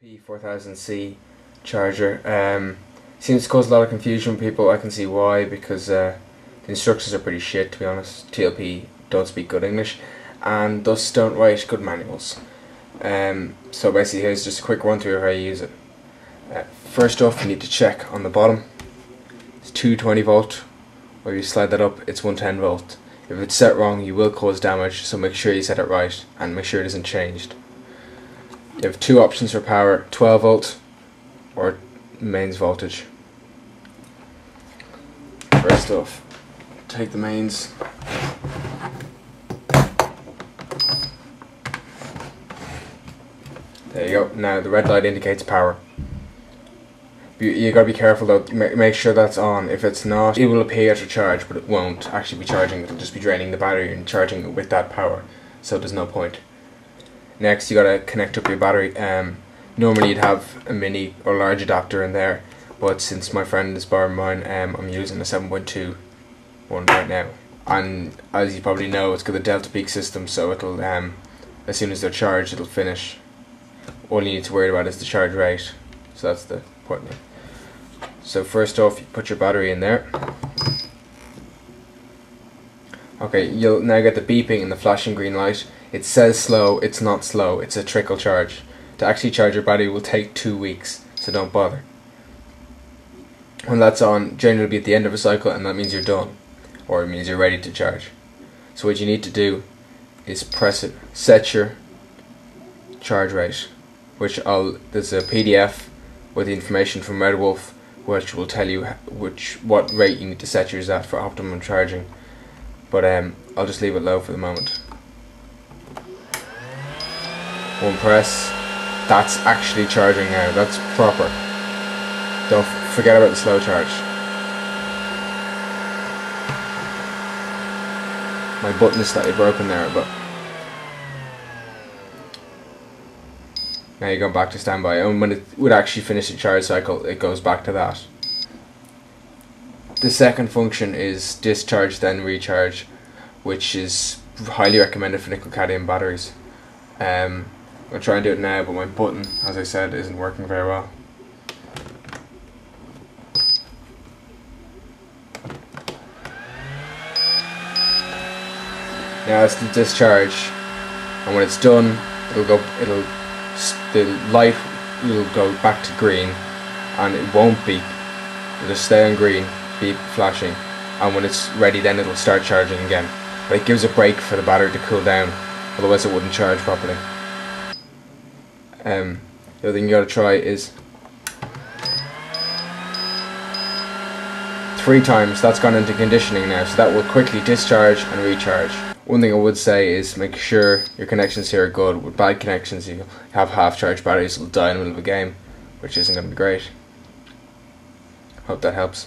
Tlp 4000C charger. Seems to cause a lot of confusion with people. I can see why, because the instructions are pretty shit, to be honest. TLP don't speak good English and thus don't write good manuals. So basically here's just a quick run through of how you use it. First off, you need to check on the bottom. It's 220 volt. Where you slide that up, it's 110 volt. If it's set wrong, you will cause damage, so make sure you set it right and make sure it isn't changed. You have two options for power: 12 volt or mains voltage. First off, take the mains. There you go. Now the red light indicates power. You gotta be careful though, make sure that's on. If it's not, it will appear to charge, but it won't actually be charging. It'll just be draining the battery and charging it with that power, so there's no point. Next, you gotta connect up your battery. Normally you'd have a mini or large adapter in there, but since my friend is borrowing mine, I'm using a 7.2 one right now. And as you probably know, it's got the delta peak system, so it'll as soon as they're charged, it'll finish. All you need to worry about is the charge rate, so that's the important thing. So first off, you put your battery in there. Okay, you'll now get the beeping and the flashing green light. It says slow, it's not slow, it's a trickle charge. To actually charge your battery will take 2 weeks, so don't bother. When that's on, generally be at the end of a cycle, and that means you're done, or it means you're ready to charge. So what you need to do is press it, set your charge rate, which there's a PDF with the information from Red Wolf, which will tell you what rate you need to set yours at for optimum charging. But I'll just leave it low for the moment. One press, that's actually charging now. That's proper. Don't forget about the slow charge. My button is slightly broken there, but now you go back to standby, and when it would actually finish the charge cycle, it goes back to that. The second function is discharge then recharge, which is highly recommended for nickel cadmium batteries. I'll try and do it now, but my button, as I said, isn't working very well. Now it's the discharge, and when it's done, the light will go back to green, and it won't beep. It'll just stay on green, beep, flashing, and when it's ready, then it'll start charging again. But it gives a break for the battery to cool down, otherwise it wouldn't charge properly. The other thing you gotta try is 3 times. That's gone into conditioning now, so that will quickly discharge and recharge. One thing I would say is make sure your connections here are good. With bad connections, you have half-charged batteries, it'll die in the middle of a game, which isn't going to be great. Hope that helps.